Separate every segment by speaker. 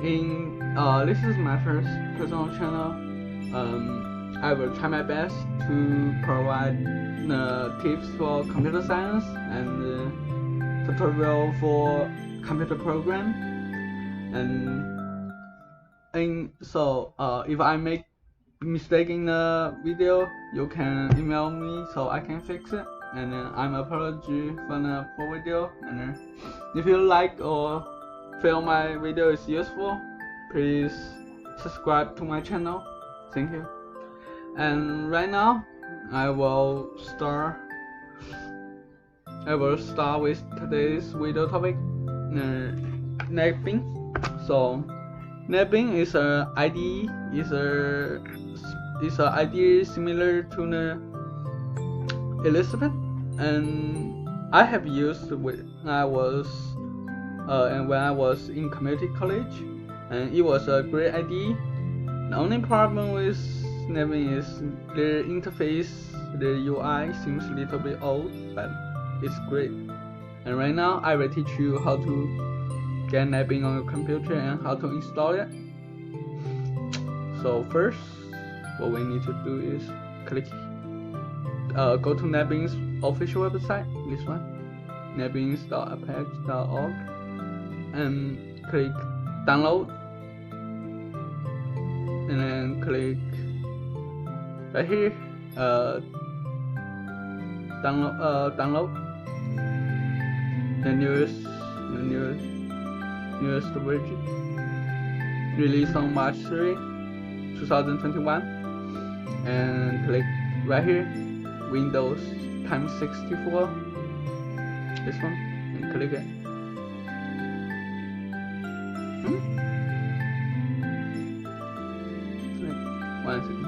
Speaker 1: This is my first personal channel. I will try my best to provide tips for computer science and tutorial for computer program. And so if I make mistake in the video, you can email me so I can fix it. And I'm apology for the poor video. And if you like or feel my video is useful, please subscribe to my channel. Thank you. And right now, I will start with today's video topic, netbeans. So netbeans is a IDE, is a IDE similar to the Elizabeth, and I have used when I was in community college, and it was a great IDE. The only problem with netbeans is their interface, their UI seems a little bit old, but it's great. And right now I will teach you how to get netbeans on your computer and how to install it. So first, what we need to do is go to netbeans official website, this one, netbeans.apache.org, and click download, and then click right here, download the newest version, released on March 3, 2021, and click right here, Windows times 64, this one, and click it. One second.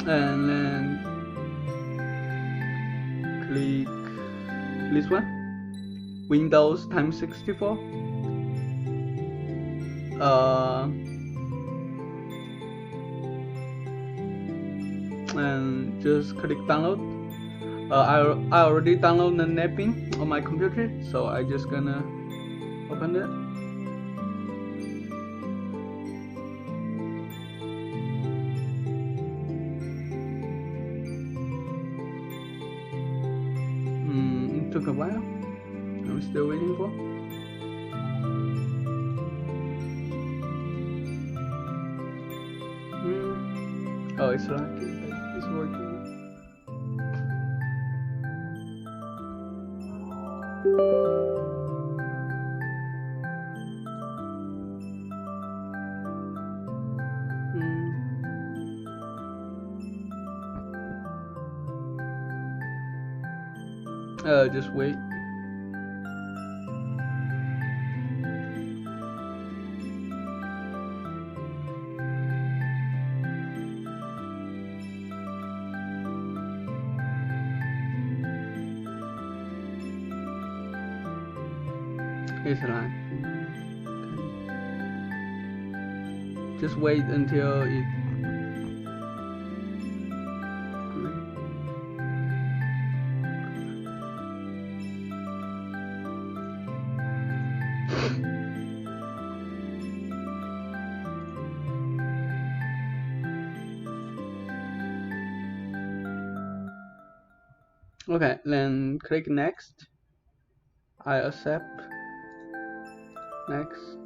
Speaker 1: And then click this one, Windows times 64. And just click download. I already downloaded the netbeans on my computer, so I just gonna open it. It took a while. I'm still waiting for. Oh, it's working. It's working. Just wait. It's not. Just wait until it. Okay, then click next. I accept. Next.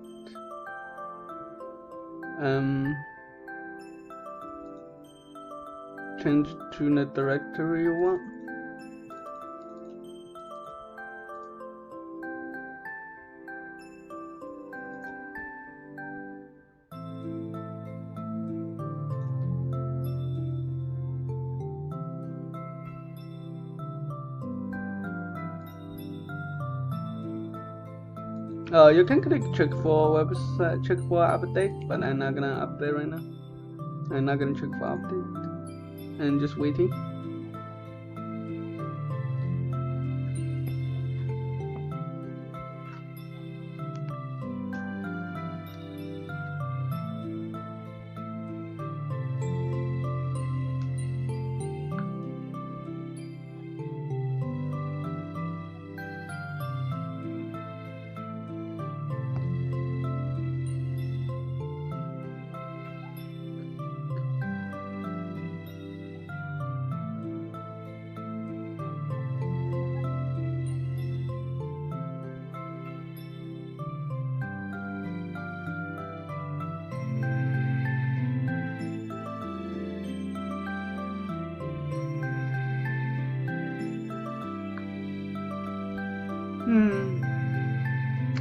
Speaker 1: Change to the directory you want. You can click check for website, check for update, but I'm not gonna update right now. I'm not gonna check for update. And just waiting.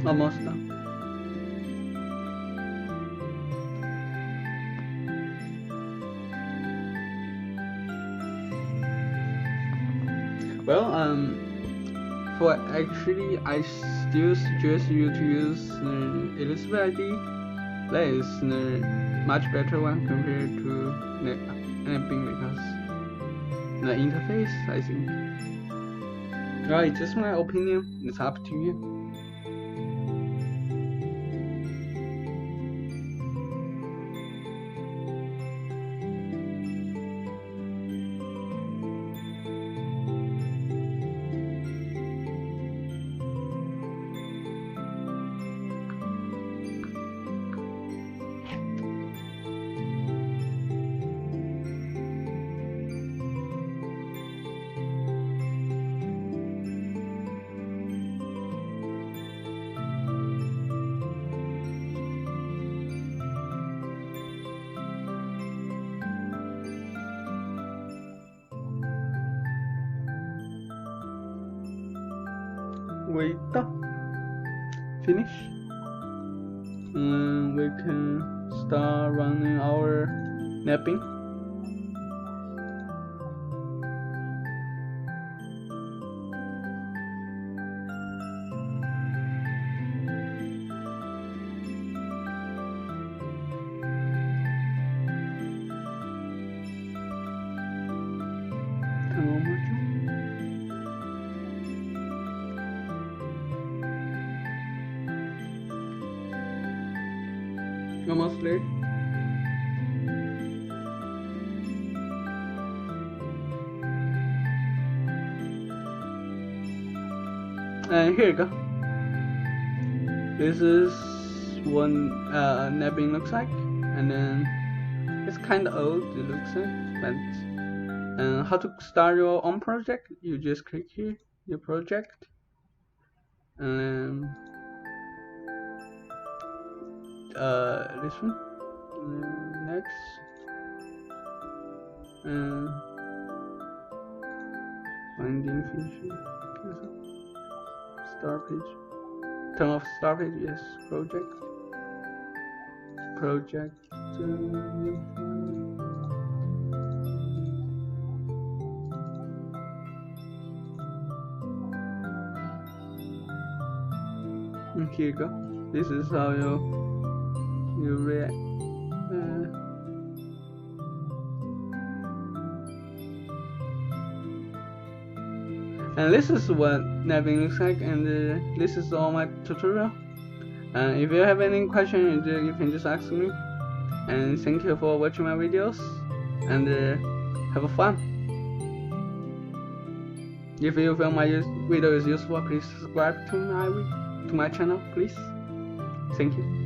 Speaker 1: Almost done. Well, for actually, I still suggest you to use Elizabeth ID. That is the much better one compared to netbeans because the interface, I think. Right, just my opinion. It's up to you. Wait up. Finish. And we can start running our mapping. Turn on module. Almost there. And here you go. This is what netbeans looks like, and then it's kind of old. It looks like, but how to start your own project? You just click here, your project, and this one, next, and finding feature, start page, turn off start page, yes, project, and here you go. This is how you react. And this is what netbeans looks like, and this is all my tutorial. If you have any questions, you can just ask me. And thank you for watching my videos, and have fun. If you feel my video is useful, please subscribe to my channel, please. Thank you.